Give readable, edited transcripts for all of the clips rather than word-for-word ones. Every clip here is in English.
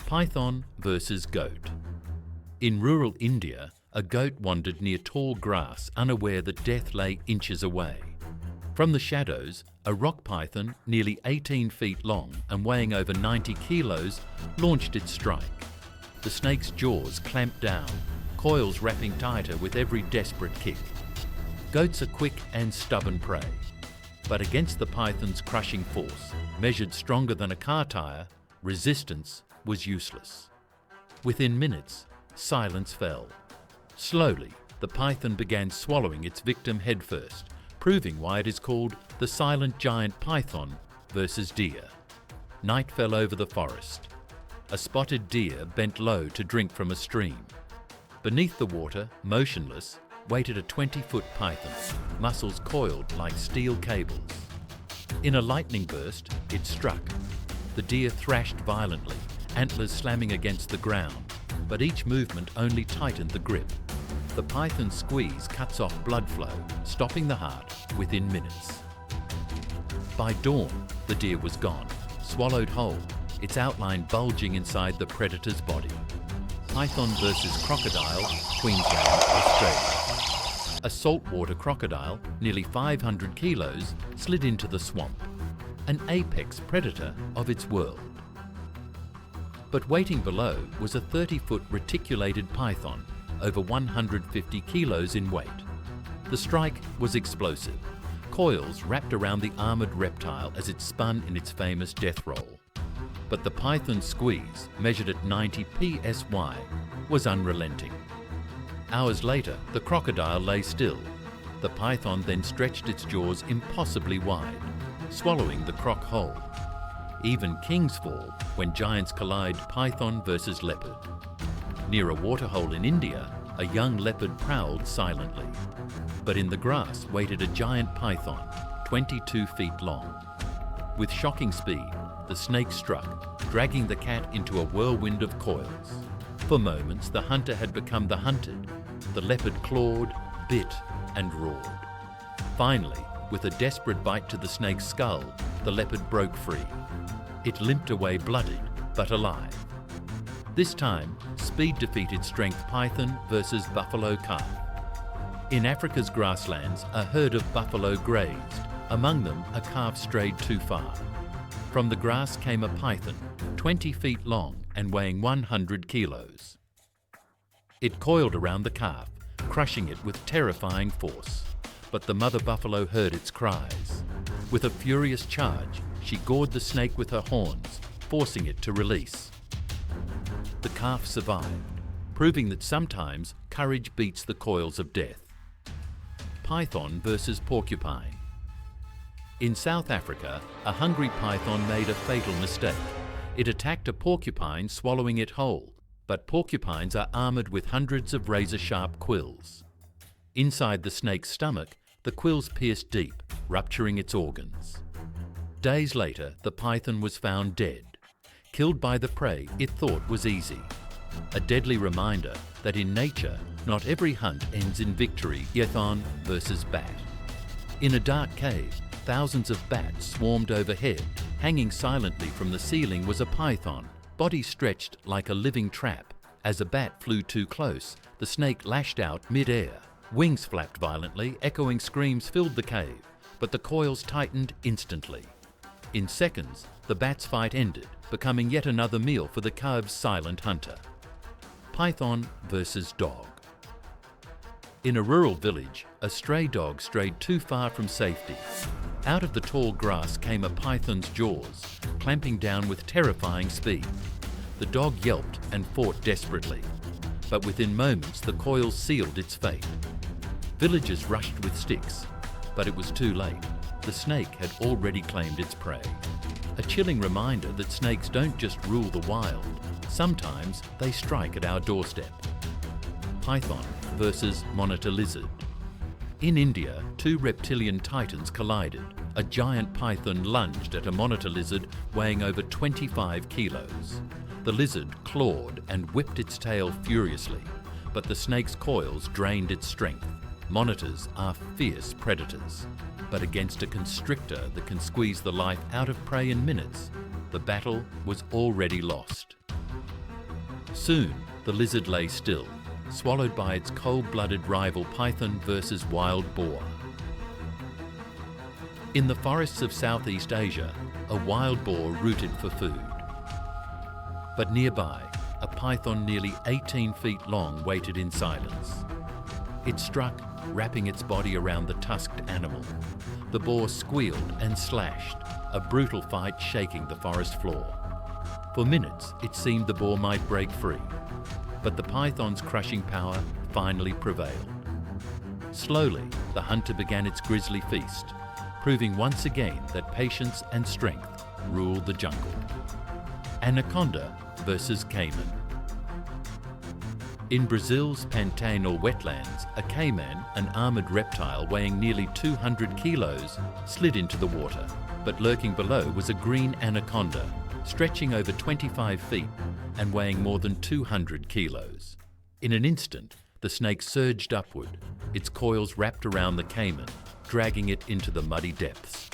Python versus goat. In rural India, a goat wandered near tall grass, unaware that death lay inches away. From the shadows, a rock python, nearly 18 feet long and weighing over 90 kilos, launched its strike. The snake's jaws clamped down, coils wrapping tighter with every desperate kick. Goats are quick and stubborn prey, but against the python's crushing force, measured stronger than a car tire, resistance was useless. Within minutes, silence fell. Slowly, the python began swallowing its victim headfirst, proving why it is called the silent giant python versus deer. Night fell over the forest. A spotted deer bent low to drink from a stream. Beneath the water, motionless, waited a 20-foot python, muscles coiled like steel cables. In a lightning burst, it struck. The deer thrashed violently, antlers slamming against the ground, but each movement only tightened the grip. The python's squeeze cuts off blood flow, stopping the heart within minutes. By dawn, the deer was gone, swallowed whole, its outline bulging inside the predator's body. Python versus crocodile, Queensland, Australia. A saltwater crocodile, nearly 500 kilos, slid into the swamp, an apex predator of its world. But waiting below was a 30-foot reticulated python, over 150 kilos in weight. The strike was explosive. Coils wrapped around the armoured reptile as it spun in its famous death roll. But the python's squeeze, measured at 90 psi, was unrelenting. Hours later, the crocodile lay still. The python then stretched its jaws impossibly wide, swallowing the croc whole. Even kings fall when giants collide. Python versus leopard. Near a waterhole in India, a young leopard prowled silently. But in the grass waited a giant python, 22 feet long. With shocking speed, the snake struck, dragging the cat into a whirlwind of coils. For moments, the hunter had become the hunted. The leopard clawed, bit, and roared. Finally, with a desperate bite to the snake's skull, the leopard broke free. It limped away bloodied, but alive. This time, speed defeated strength. Python versus buffalo calf. In Africa's grasslands, a herd of buffalo grazed. Among them, a calf strayed too far. From the grass came a python, 20 feet long and weighing 100 kilos. It coiled around the calf, crushing it with terrifying force. But the mother buffalo heard its cries. With a furious charge, she gored the snake with her horns, forcing it to release. The calf survived, proving that sometimes courage beats the coils of death. Python versus porcupine. In South Africa, a hungry python made a fatal mistake. It attacked a porcupine, swallowing it whole, but porcupines are armoured with hundreds of razor-sharp quills. Inside the snake's stomach, the quills pierced deep, rupturing its organs. Days later, the python was found dead, killed by the prey it thought was easy. A deadly reminder that in nature, not every hunt ends in victory. Python versus bat. In a dark cave, thousands of bats swarmed overhead. Hanging silently from the ceiling was a python, body stretched like a living trap. As a bat flew too close, the snake lashed out mid-air. Wings flapped violently, echoing screams filled the cave, but the coils tightened instantly. In seconds, the bat's fight ended, becoming yet another meal for the cave's silent hunter. Python versus dog. In a rural village, a stray dog strayed too far from safety. Out of the tall grass came a python's jaws, clamping down with terrifying speed. The dog yelped and fought desperately, but within moments the coils sealed its fate. Villagers rushed with sticks, but it was too late. The snake had already claimed its prey. A chilling reminder that snakes don't just rule the wild, sometimes they strike at our doorstep. Python versus monitor lizard. In India, two reptilian titans collided. A giant python lunged at a monitor lizard weighing over 25 kilos. The lizard clawed and whipped its tail furiously, but the snake's coils drained its strength. Monitors are fierce predators, but against a constrictor that can squeeze the life out of prey in minutes, the battle was already lost. Soon, the lizard lay still, swallowed by its cold-blooded rival python versus wild boar. In the forests of Southeast Asia, a wild boar rooted for food. But nearby, a python nearly 18 feet long waited in silence. It struck, wrapping its body around the tusked animal. The boar squealed and slashed, a brutal fight shaking the forest floor. For minutes, it seemed the boar might break free, but the python's crushing power finally prevailed. Slowly, the hunter began its grisly feast, proving once again that patience and strength rule the jungle. Anaconda versus caiman. In Brazil's Pantanal wetlands, a caiman, an armoured reptile weighing nearly 200 kilos, slid into the water. But lurking below was a green anaconda, stretching over 25 feet and weighing more than 200 kilos. In an instant, the snake surged upward, its coils wrapped around the caiman, dragging it into the muddy depths.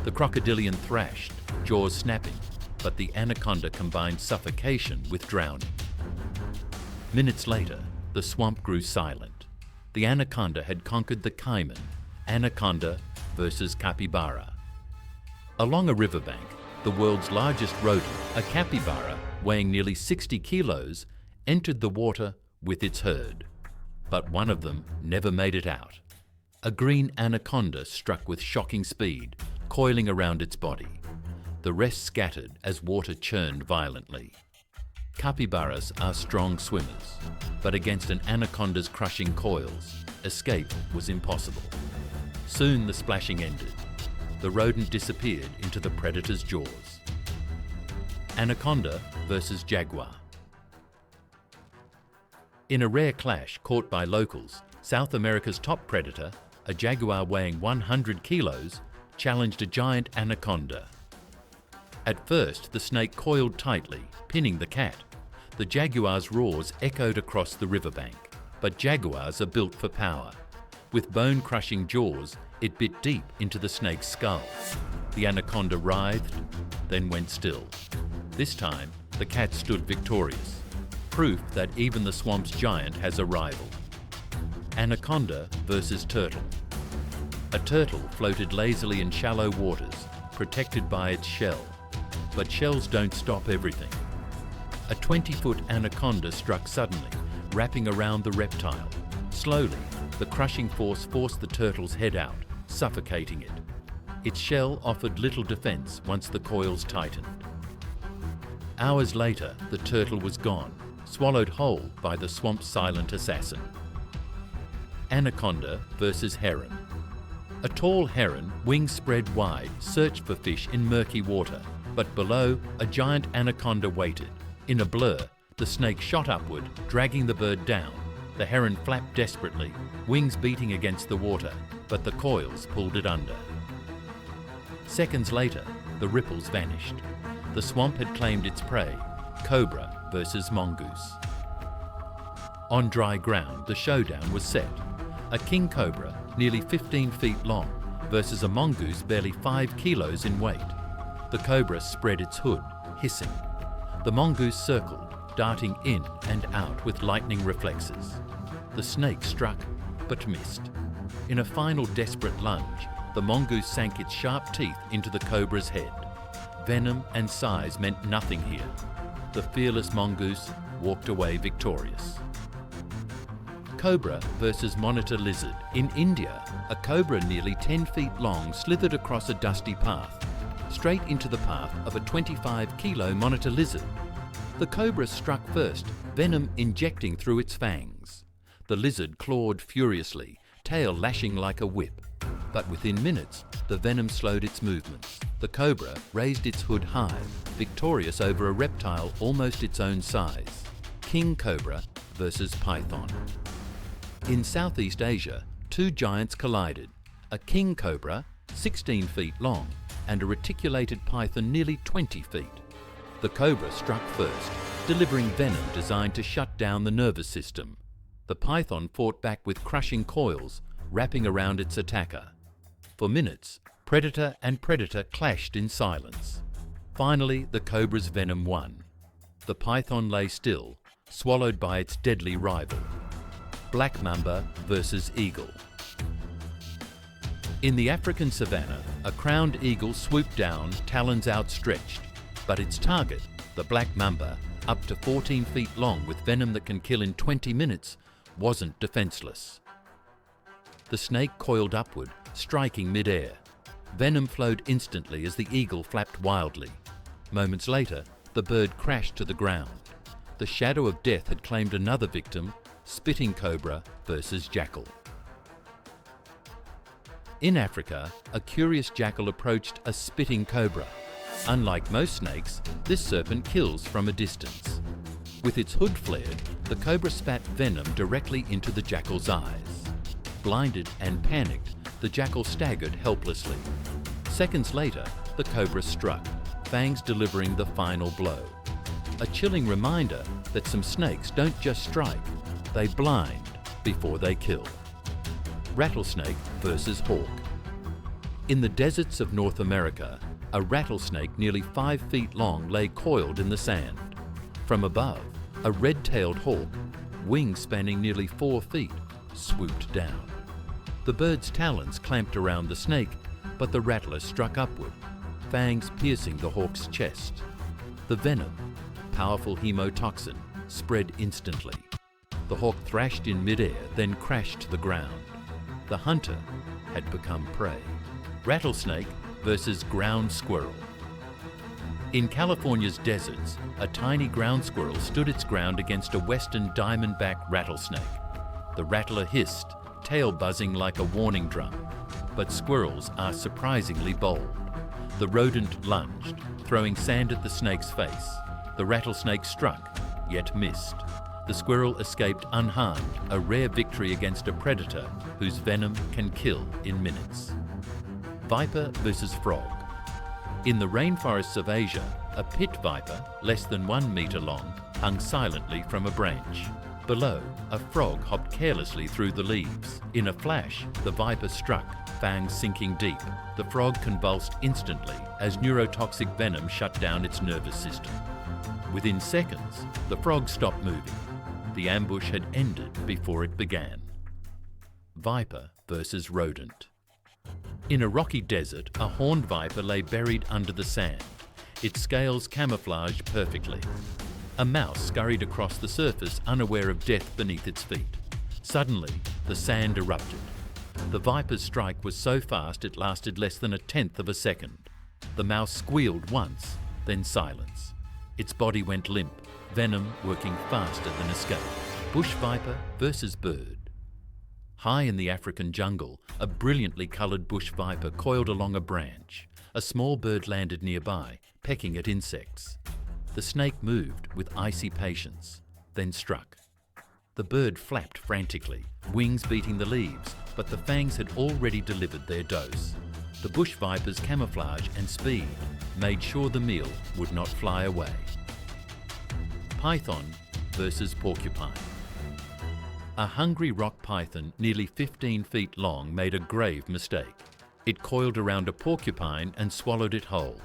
The crocodilian thrashed, jaws snapping, but the anaconda combined suffocation with drowning. Minutes later, the swamp grew silent. The anaconda had conquered the caiman. Anaconda versus capybara. Along a riverbank, the world's largest rodent, a capybara weighing nearly 60 kilos, entered the water with its herd. But one of them never made it out. A green anaconda struck with shocking speed, coiling around its body. The rest scattered as water churned violently. Capybaras are strong swimmers, but against an anaconda's crushing coils, escape was impossible. Soon the splashing ended. The rodent disappeared into the predator's jaws. Anaconda versus jaguar. In a rare clash caught by locals, South America's top predator, a jaguar weighing 100 kilos, challenged a giant anaconda. At first, the snake coiled tightly, pinning the cat. The jaguar's roars echoed across the riverbank, but jaguars are built for power. With bone-crushing jaws, it bit deep into the snake's skull. The anaconda writhed, then went still. This time, the cat stood victorious, proof that even the swamp's giant has a rival. Anaconda versus turtle. A turtle floated lazily in shallow waters, protected by its shell. But shells don't stop everything. A 20-foot anaconda struck suddenly, wrapping around the reptile. Slowly, the crushing force forced the turtle's head out, suffocating it. Its shell offered little defense once the coils tightened. Hours later, the turtle was gone, swallowed whole by the swamp's silent assassin. Anaconda versus heron. A tall heron, wings spread wide, searched for fish in murky water, but below, a giant anaconda waited. In a blur, the snake shot upward, dragging the bird down. The heron flapped desperately, wings beating against the water, but the coils pulled it under. Seconds later, the ripples vanished. The swamp had claimed its prey, cobra versus mongoose. On dry ground, the showdown was set. A king cobra, nearly 15 feet long, versus a mongoose barely 5 kilos in weight. The cobra spread its hood, hissing. The mongoose circled, darting in and out with lightning reflexes. The snake struck, but missed. In a final desperate lunge, the mongoose sank its sharp teeth into the cobra's head. Venom and size meant nothing here. The fearless mongoose walked away victorious. Cobra versus monitor lizard. In India, a cobra nearly 10 feet long slithered across a dusty path, straight into the path of a 25-kilo monitor lizard. The cobra struck first, venom injecting through its fangs. The lizard clawed furiously, tail lashing like a whip. But within minutes, the venom slowed its movements. The cobra raised its hood high, victorious over a reptile almost its own size. King cobra versus python. In Southeast Asia, two giants collided. A king cobra, 16 feet long, and a reticulated python nearly 20 feet. The cobra struck first, delivering venom designed to shut down the nervous system. The python fought back with crushing coils, wrapping around its attacker. For minutes, predator and predator clashed in silence. Finally, the cobra's venom won. the python lay still, swallowed by its deadly rival. Black mamba versus eagle. In the African savanna, a crowned eagle swooped down, talons outstretched, but its target, the black mamba, up to 14 feet long with venom that can kill in 20 minutes, wasn't defenseless. The snake coiled upward, striking mid-air. Venom flowed instantly as the eagle flapped wildly. Moments later, the bird crashed to the ground. The shadow of death had claimed another victim, spitting cobra versus jackal. In Africa, a curious jackal approached a spitting cobra. Unlike most snakes, this serpent kills from a distance. With its hood flared, the cobra spat venom directly into the jackal's eyes. Blinded and panicked, the jackal staggered helplessly. Seconds later, the cobra struck, fangs delivering the final blow. A chilling reminder that some snakes don't just strike, they blind before they kill. Rattlesnake versus hawk. In the deserts of North America, a rattlesnake nearly 5 feet long lay coiled in the sand. From above, a red-tailed hawk, wings spanning nearly 4 feet, swooped down. The bird's talons clamped around the snake, but the rattler struck upward, fangs piercing the hawk's chest. The venom, powerful hemotoxin, spread instantly. The hawk thrashed in midair, then crashed to the ground. The hunter had become prey. Rattlesnake versus ground squirrel. In California's deserts, a tiny ground squirrel stood its ground against a western diamondback rattlesnake. The rattler hissed, tail buzzing like a warning drum. But squirrels are surprisingly bold. The rodent lunged, throwing sand at the snake's face. The rattlesnake struck, yet missed. The squirrel escaped unharmed, a rare victory against a predator whose venom can kill in minutes. Viper versus frog. In the rainforests of Asia, a pit viper, less than 1 meter long, hung silently from a branch. Below, a frog hopped carelessly through the leaves. In a flash, the viper struck, fangs sinking deep. The frog convulsed instantly as neurotoxic venom shut down its nervous system. Within seconds, the frog stopped moving. The ambush had ended before it began. Viper versus rodent. In a rocky desert, a horned viper lay buried under the sand, its scales camouflaged perfectly. A mouse scurried across the surface, unaware of death beneath its feet. Suddenly, the sand erupted. The viper's strike was so fast it lasted less than 1/10 of a second. The mouse squealed once, then silence. Its body went limp, venom working faster than escape. Bush viper versus bird. High in the African jungle, a brilliantly coloured bush viper coiled along a branch. A small bird landed nearby, pecking at insects. The snake moved with icy patience, then struck. The bird flapped frantically, wings beating the leaves, but the fangs had already delivered their dose. The bush viper's camouflage and speed made sure the meal would not fly away. Python versus porcupine. A hungry rock python nearly 15 feet long made a grave mistake. It coiled around a porcupine and swallowed it whole.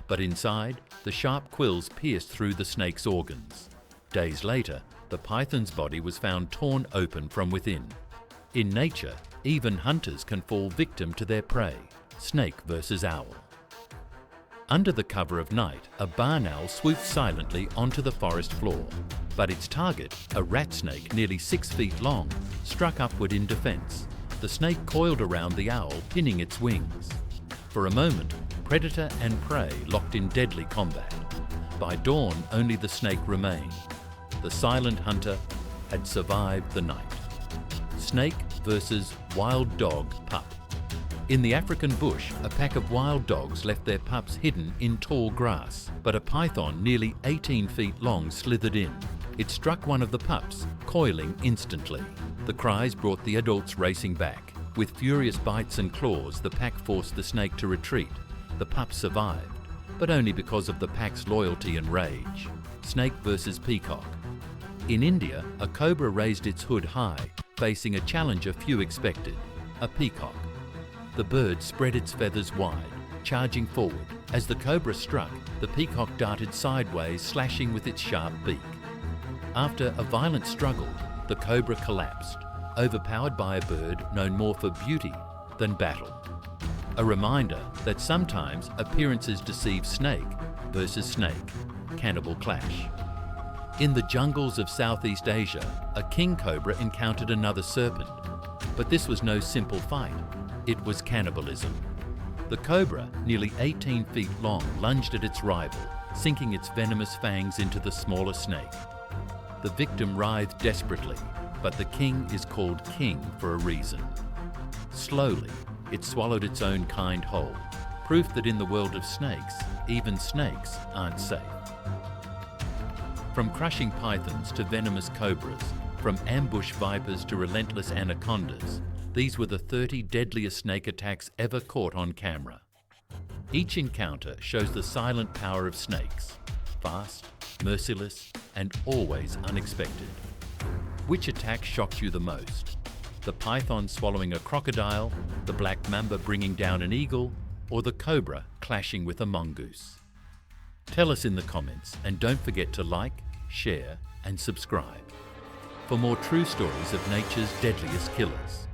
But inside, the sharp quills pierced through the snake's organs. Days later, the python's body was found torn open from within. In nature, even hunters can fall victim to their prey. Snake versus owl. Under the cover of night, a barn owl swooped silently onto the forest floor. But its target, a rat snake nearly 6 feet long, struck upward in defense. The snake coiled around the owl, pinning its wings. For a moment, predator and prey locked in deadly combat. By dawn, only the snake remained. The silent hunter had survived the night. Snake versus wild dog pup. In the African bush, a pack of wild dogs left their pups hidden in tall grass, but a python nearly 18 feet long slithered in. It struck one of the pups, coiling instantly. The cries brought the adults racing back. With furious bites and claws, the pack forced the snake to retreat. The pup survived, but only because of the pack's loyalty and rage. Snake versus peacock. In India, a cobra raised its hood high, facing a challenger few expected, a peacock. The bird spread its feathers wide, charging forward. As the cobra struck, the peacock darted sideways, slashing with its sharp beak. After a violent struggle, the cobra collapsed, overpowered by a bird known more for beauty than battle. A reminder that sometimes appearances deceive snake versus snake. Cannibal clash. In the jungles of Southeast Asia, a king cobra encountered another serpent. But this was no simple fight. It was cannibalism. The cobra, nearly 18 feet long, lunged at its rival, sinking its venomous fangs into the smaller snake. The victim writhed desperately, but the king is called king for a reason. Slowly, it swallowed its own kind whole, proof that in the world of snakes, even snakes aren't safe. From crushing pythons to venomous cobras, from ambush vipers to relentless anacondas, these were the 30 deadliest snake attacks ever caught on camera. Each encounter shows the silent power of snakes, fast, merciless, and always unexpected. Which attack shocked you the most? The python swallowing a crocodile, the black mamba bringing down an eagle, or the cobra clashing with a mongoose? Tell us in the comments, and don't forget to like, share, and subscribe for more true stories of nature's deadliest killers.